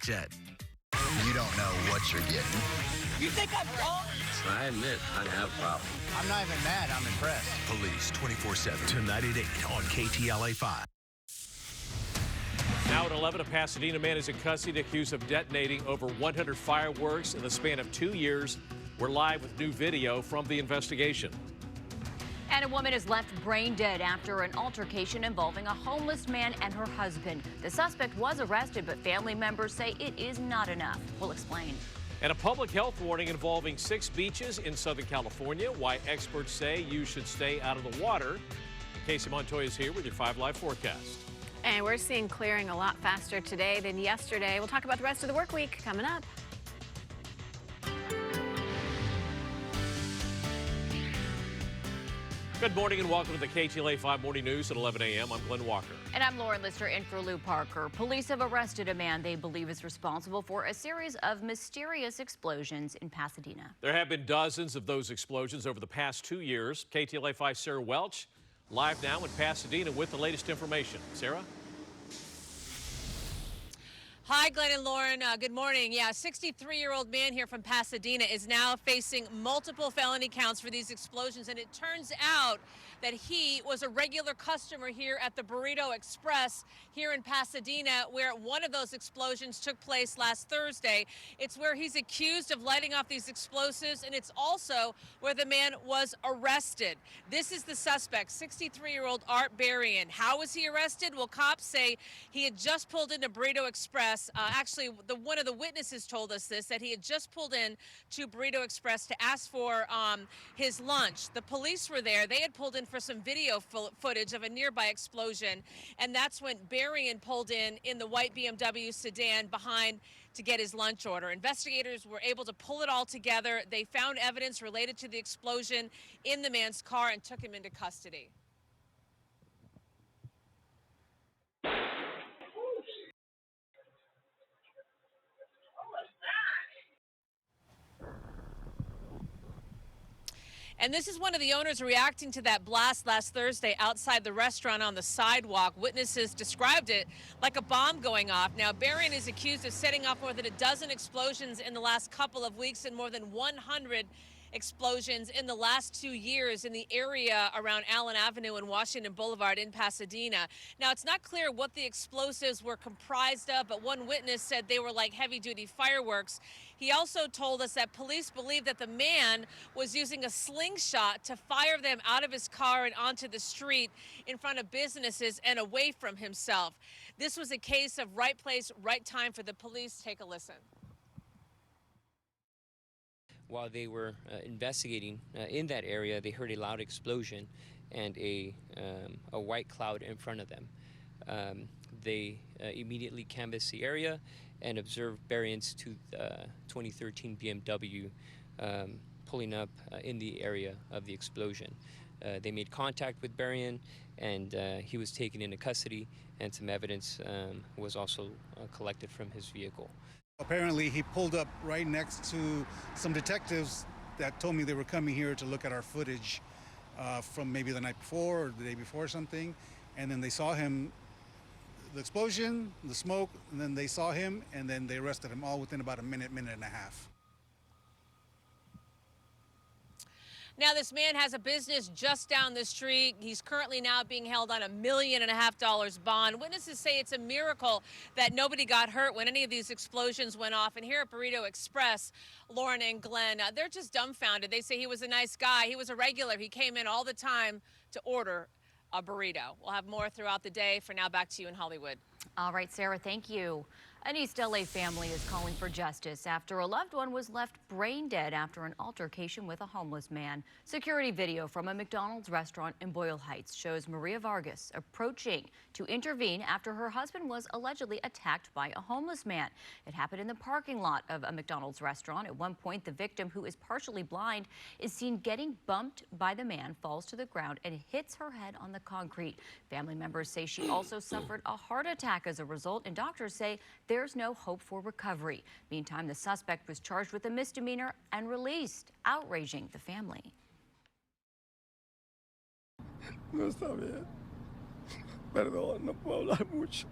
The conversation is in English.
Jet. You don't know what you're getting. You think I'm wrong? I admit I have a problem. I'm not even mad. I'm impressed. Police 24/7 tonight at 8 on KTLA 5. Now at 11, a Pasadena man is in custody accused of detonating over 100 fireworks in the span of 2 years. We're live with new video from the investigation. And a woman is left brain dead after an altercation involving a homeless man and her husband. The suspect was arrested, but family members say it is not enough. We'll explain. And a public health warning involving 6 beaches in Southern California. Why experts say you should stay out of the water. Casey Montoya is here with your 5 Live forecast. And we're seeing clearing a lot faster today than yesterday. We'll talk about the rest of the work week coming up. Good morning and welcome to the KTLA 5 Morning News at 11 a.m. I'm Glenn Walker. And I'm Lauren Lister in for Lou Parker. Police have arrested a man they believe is responsible for a series of mysterious explosions in Pasadena. There have been dozens of those explosions over the past 2 years. KTLA 5 Sarah Welch live now in Pasadena with the latest information. Sarah? Hi, Glenn and Lauren. Good morning. Yeah, a 63-year-old man here from Pasadena is now facing multiple felony counts for these explosions, and it turns out that he was a regular customer here at the Burrito Express here in Pasadena, where one of those explosions took place last Thursday. It's where he's accused of lighting off these explosives, and it's also where the man was arrested. This is the suspect, 63-year-old Art Berrien. How was he arrested? Well, cops say he had just pulled into Burrito Express. Actually, one of the witnesses told us this, that he had just pulled in to Burrito Express to ask for his lunch. The police were there. They had pulled in for some video footage of a nearby explosion, and that's when Berrien pulled in the white BMW sedan behind to get his lunch order. Investigators were able to pull it all together. They found evidence related to the explosion in the man's car and took him into custody. And this is one of the owners reacting to that blast last Thursday outside the restaurant on the sidewalk. Witnesses described it like a bomb going off. Now, Berrien is accused of setting off more than a dozen explosions in the last couple of weeks and more than 100 explosions in the last 2 years in the area around Allen Avenue and Washington Boulevard in Pasadena. Now, it's not clear what the explosives were comprised of, but one witness said they were like heavy-duty fireworks. He also told us that police believe that the man was using a slingshot to fire them out of his car and onto the street in front of businesses and away from himself. This was a case of right place, right time for the police. Take a listen. While they were investigating in that area, they heard a loud explosion and a white cloud in front of them. They immediately canvassed the area and observed Berrien's 2013 BMW pulling up in the area of the explosion. They made contact with Berrien, and he was taken into custody, and some evidence was also collected from his vehicle. Apparently, he pulled up right next to some detectives that told me they were coming here to look at our footage from maybe the night before or the day before or something. And then they saw him, the explosion, the smoke, and then they saw him, and then they arrested him all within about a minute and a half. Now, this man has a business just down the street. He's currently now being held on $1.5 million bond. Witnesses say it's a miracle that nobody got hurt when any of these explosions went off. And here at Burrito Express, Lauren and Glenn, they're just dumbfounded. They say he was a nice guy. He was a regular. He came in all the time to order a burrito. We'll have more throughout the day. For now, back to you in Hollywood. All right, Sarah, thank you. An East LA family is calling for justice after a loved one was left brain dead after an altercation with a homeless man. Security video from a McDonald's restaurant in Boyle Heights shows Maria Vargas approaching to intervene after her husband was allegedly attacked by a homeless man. It happened in the parking lot of a McDonald's restaurant. At one point, the victim, who is partially blind, is seen getting bumped by the man, falls to the ground, and hits her head on the concrete. Family members say she also suffered a heart attack as a result, and doctors say there's no hope for recovery. Meantime, the suspect was charged with a misdemeanor and released, outraging the family. No está bien. Perdón, no puedo hablar mucho.